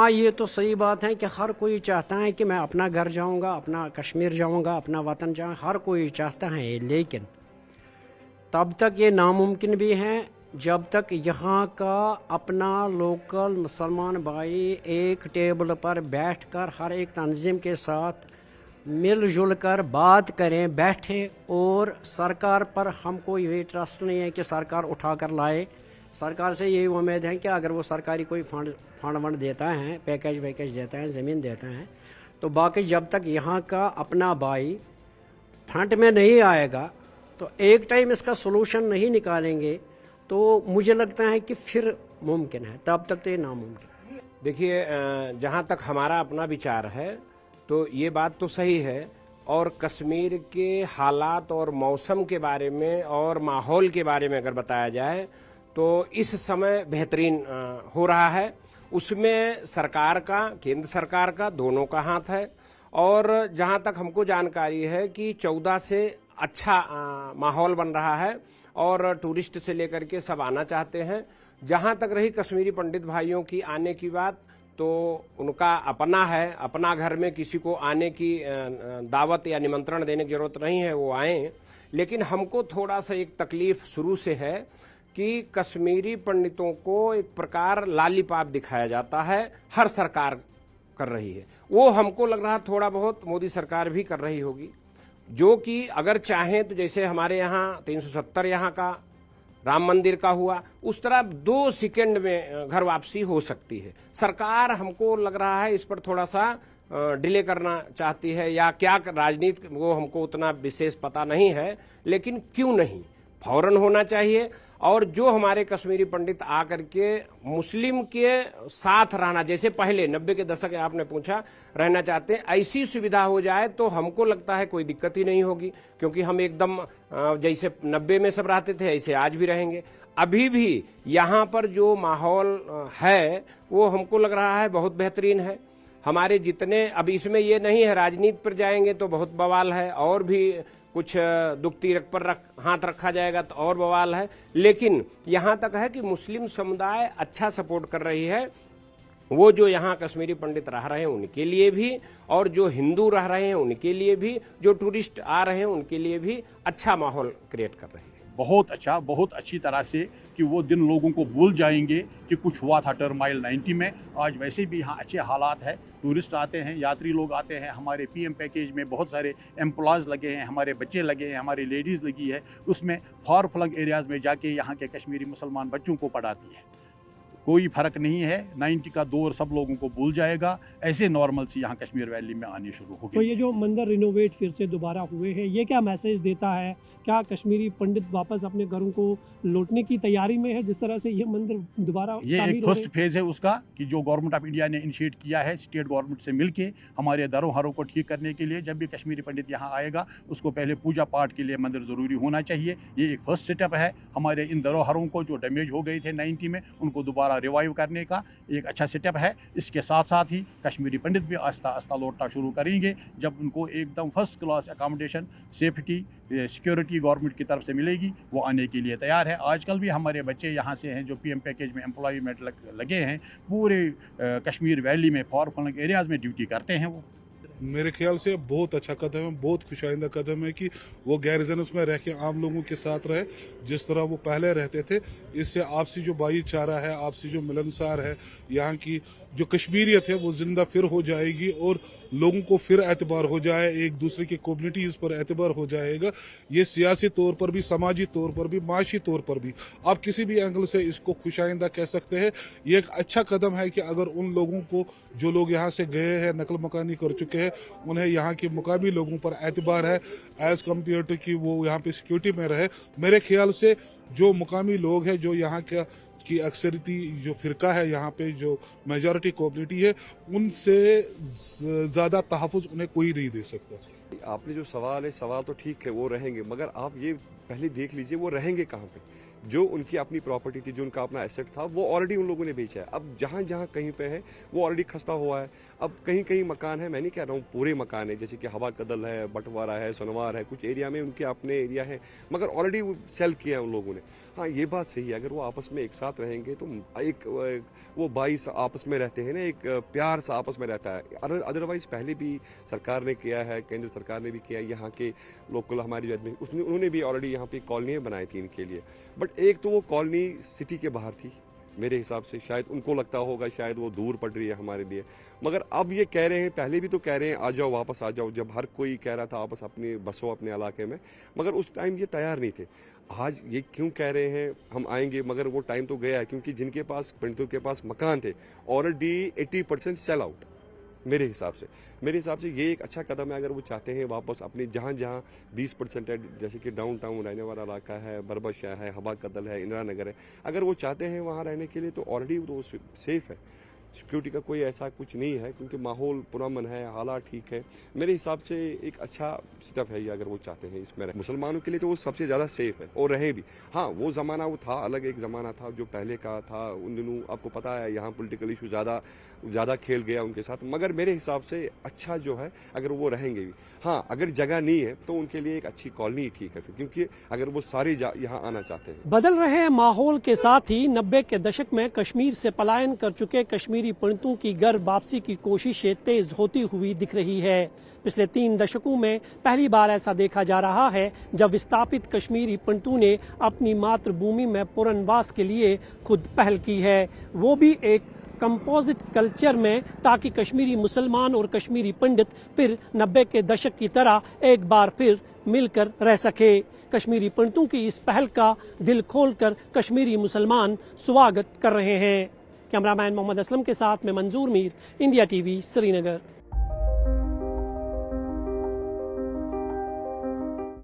हाँ, ये तो सही बात है कि हर कोई चाहता है कि मैं अपना घर जाऊंगा, अपना कश्मीर जाऊंगा, अपना वतन जाऊंगा, हर कोई चाहता है। लेकिन तब तक ये नामुमकिन भी है जब तक यहाँ का अपना लोकल मुसलमान भाई एक टेबल पर बैठकर हर एक तंजीम के साथ मिलजुल कर बात करें, बैठे। और सरकार पर हमको ये ट्रस्ट नहीं है कि सरकार उठा कर लाए। सरकार से यही उम्मीद है कि अगर वो सरकारी कोई फंड वंड देता है, पैकेज वैकेज देता है, ज़मीन देता है, तो बाकी जब तक यहाँ का अपना भाई फ्रंट में नहीं आएगा, तो एक टाइम इसका सोल्यूशन नहीं निकालेंगे, तो मुझे लगता है कि फिर मुमकिन है, तब तक तो ये नामुमकिन। देखिए, जहाँ तक हमारा अपना विचार है तो ये बात तो सही है, और कश्मीर के हालात और मौसम के बारे में और माहौल के बारे में अगर बताया जाए तो इस समय बेहतरीन हो रहा है। उसमें सरकार का, केंद्र सरकार का, दोनों का हाथ है। और जहां तक हमको जानकारी है कि 14 से अच्छा माहौल बन रहा है और टूरिस्ट से लेकर के सब आना चाहते हैं। जहां तक रही कश्मीरी पंडित भाइयों की आने की बात, तो उनका अपना है, अपना घर में किसी को आने की दावत या निमंत्रण देने की जरूरत नहीं है, वो आए। लेकिन हमको थोड़ा सा एक तकलीफ शुरू से है कि कश्मीरी पंडितों को एक प्रकार लालीपाप दिखाया जाता है, हर सरकार कर रही है। वो हमको लग रहा थोड़ा बहुत मोदी सरकार भी कर रही होगी, जो कि अगर चाहें तो जैसे हमारे यहाँ 370 यहाँ का राम मंदिर का हुआ, उस तरह 2 सेकंड में घर वापसी हो सकती है। सरकार हमको लग रहा है इस पर थोड़ा सा डिले करना चाहती है, या क्या राजनीति, वो हमको उतना विशेष पता नहीं है। लेकिन क्यों नहीं, फौरन होना चाहिए। और जो हमारे कश्मीरी पंडित आकर के मुस्लिम के साथ रहना, जैसे पहले 90 के दशक आपने पूछा, रहना चाहते हैं, ऐसी सुविधा हो जाए तो हमको लगता है कोई दिक्कत ही नहीं होगी। क्योंकि हम एकदम जैसे 90 में सब रहते थे ऐसे आज भी रहेंगे। अभी भी यहाँ पर जो माहौल है वो हमको लग रहा है बहुत बेहतरीन है। हमारे जितने, अब इसमें ये नहीं है राजनीति पर जाएंगे तो बहुत बवाल है, और भी कुछ दुखती रख पर हाथ रखा जाएगा तो और बवाल है। लेकिन यहाँ तक है कि मुस्लिम समुदाय अच्छा सपोर्ट कर रही है। वो जो यहाँ कश्मीरी पंडित रह रहे हैं उनके लिए भी, और जो हिंदू रह रहे हैं उनके लिए भी, जो टूरिस्ट आ रहे हैं उनके लिए भी अच्छा माहौल क्रिएट कर रही है। बहुत अच्छा, बहुत अच्छी तरह से कि वो दिन लोगों को भूल जाएंगे कि कुछ हुआ था टर्माइल 90 में। आज वैसे भी यहाँ अच्छे हालात है, टूरिस्ट आते हैं, यात्री लोग आते हैं। हमारे पीएम पैकेज में बहुत सारे एम्प्लॉयज़ लगे हैं, हमारे बच्चे लगे हैं, हमारी लेडीज़ लगी है। उसमें फार फ्लंग एरियाज़ में जाके यहाँ के कश्मीरी मुसलमान बच्चों को पढ़ाती है। कोई फ़र्क नहीं है, 90 का दौर सब लोगों को भूल जाएगा। ऐसे नॉर्मल से यहाँ कश्मीर वैली में आने शुरू हो गए। तो ये जो मंदिर रिनोवेट फिर से दोबारा हुए हैं, ये क्या मैसेज देता है? क्या कश्मीरी पंडित वापस अपने घरों को लौटने की तैयारी में है, जिस तरह से ये मंदिर दोबारा? ये एक फर्स्ट फेज़ है उसका, कि जो गवर्नमेंट ऑफ इंडिया ने इनिशिएट किया है स्टेट गवर्नमेंट से मिलके हमारे धरोहरों को ठीक करने के लिए। जब भी कश्मीरी पंडित यहाँ आएगा उसको पहले पूजा पाठ के लिए मंदिर ज़रूरी होना चाहिए। ये एक फर्स्ट स्टेप है हमारे इन धरोहरों को जो डैमेज हो गए थे 90 में, उनको दोबारा रिवाइव करने का एक अच्छा स्टेप है। इसके साथ साथ ही कश्मीरी पंडित भी आस्ता आस्ता लौटना शुरू करेंगे, जब उनको एकदम first class accommodation, safety, security government की तरफ से मिलेगी, वो आने के लिए तैयार है। आजकल भी हमारे बच्चे यहाँ से हैं जो पीएम पैकेज में एम्प्लॉयमेंट लगे हैं, पूरे कश्मीर वैली में फार फ्लंग एरियाज़ में ड्यूटी करते हैं। वो मेरे ख्याल से बहुत अच्छा कदम है, बहुत खुशाइंदा कदम है कि वो गैरिजन्स में रह के आम लोगों के साथ रहे जिस तरह वो पहले रहते थे। इससे आपसी जो भाईचारा है, आपसी जो मिलनसार है, यहाँ की जो कश्मीरियत है वो जिंदा फिर हो जाएगी और लोगों को फिर एतबार हो जाए, एक दूसरे की कम्युनिटीज़ पर एतबार हो जाएगा। ये सियासी तौर पर भी, समाजी तौर पर भी, माशी तौर पर भी, आप किसी भी एंगल से इसको खुशाइंदा कह सकते हैं। ये एक अच्छा कदम है कि अगर उन लोगों को, जो लोग यहाँ से गए हैं, नकल मकानी कर चुके हैं, उन्हें यहाँ के मुकामी लोगों पर एतबार है एज कम्पेयर टू कि वो यहाँ पे सिक्योरिटी में रहे। मेरे ख्याल से जो मुकामी लोग हैं, जो यहाँ की अक्सरियती जो फ़िरका है, यहाँ पे जो मेजॉरिटी कम्युनिटी है, उनसे ज़्यादा तहफ़्फ़ुज़ उन्हें कोई नहीं दे सकता। आपने जो सवाल है, सवाल तो ठीक है, वो रहेंगे, मगर आप ये पहले देख लीजिए वो रहेंगे कहाँ पे। जो उनकी अपनी प्रॉपर्टी थी, जो उनका अपना एसेट था, वो ऑलरेडी उन लोगों ने बेचा है। अब जहाँ जहाँ कहीं पे है वो ऑलरेडी खस्ता हुआ है। अब कहीं कहीं मकान है, मैं नहीं कह रहा हूँ पूरे मकान है, जैसे कि हवा कदल है, बंटवारा है, सोनवार है, कुछ एरिया में उनके अपने एरिया है, मगर ऑलरेडी सेल किया है उन लोगों ने। हाँ, ये बात सही है, अगर वो आपस में एक साथ रहेंगे तो एक वो 22 आपस में रहते हैं ना, एक प्यार सा आपस में रहता है। अदरवाइज पहले भी सरकार ने किया है, केंद्र सरकार ने भी किया है, यहाँ के लोकल हमारी आदमी उन्होंने भी ऑलरेडी यहाँ पे कॉलोनियाँ बनाई थी इनके लिए। बट एक तो वो कॉलोनी सिटी के बाहर थी मेरे हिसाब से, शायद उनको लगता होगा शायद वो दूर पड़ रही है हमारे लिए, मगर अब ये कह रहे हैं, पहले भी तो कह रहे हैं आ जाओ, वापस आ जाओ, जब हर कोई कह रहा था वापस अपने बसो अपने इलाके में, मगर उस टाइम ये तैयार नहीं थे। आज ये क्यों कह रहे हैं हम आएंगे, मगर वो टाइम तो गया है, क्योंकि जिनके पास पंडितों के पास मकान थे ऑलरेडी 80% सेल आउट। मेरे हिसाब से ये एक अच्छा कदम है। अगर वो चाहते हैं वापस अपने जहाँ जहाँ 20% है, जैसे कि डाउन टाउन रहने वाला इलाका है, बरबशाह है, हवा कदल है, इंदिरा नगर है, अगर वो चाहते हैं वहाँ रहने के लिए तो ऑलरेडी वो सेफ है। सिक्योरिटी का कोई ऐसा कुछ नहीं है, क्योंकि माहौल पुरअमन है, हालात ठीक है। मेरे हिसाब से एक अच्छा स्टेप है ये, अगर वो चाहते हैं इसमें मुसलमानों के लिए तो वो सबसे ज़्यादा सेफ है और रहे भी। हाँ, वो ज़माना वो था, अलग एक ज़माना था जो पहले का था। उन दिनों आपको पता है यहाँ पॉलिटिकल इशू ज़्यादा खेल गया उनके साथ, मगर मेरे हिसाब से अच्छा जो है अगर वो रहेंगे भी। हाँ, अगर जगह नहीं है तो उनके लिए एक अच्छी कॉलोनी ठीक है, क्योंकि अगर वो सारे यहाँ आना चाहते हैं। बदल रहे माहौल के साथ ही 90 के दशक में कश्मीर से पलायन कर चुके कश्मीरी पंडितों की घर वापसी की कोशिशें तेज होती हुई दिख रही है। पिछले 3 दशकों में पहली बार ऐसा देखा जा रहा है जब विस्थापित कश्मीरी पंडितों ने अपनी मातृभूमि में पुनर्वास के लिए खुद पहल की है, वो भी एक कंपोजिट कल्चर में, ताकि कश्मीरी मुसलमान और कश्मीरी पंडित फिर 90 के दशक की तरह एक बार फिर मिलकर रह सके। कश्मीरी पंडितों की इस पहल का दिल खोलकर कश्मीरी मुसलमान स्वागत कर रहे हैं। कैमरामैन मोहम्मद असलम के साथ मैं मंजूर मीर, इंडिया टीवी, श्रीनगर।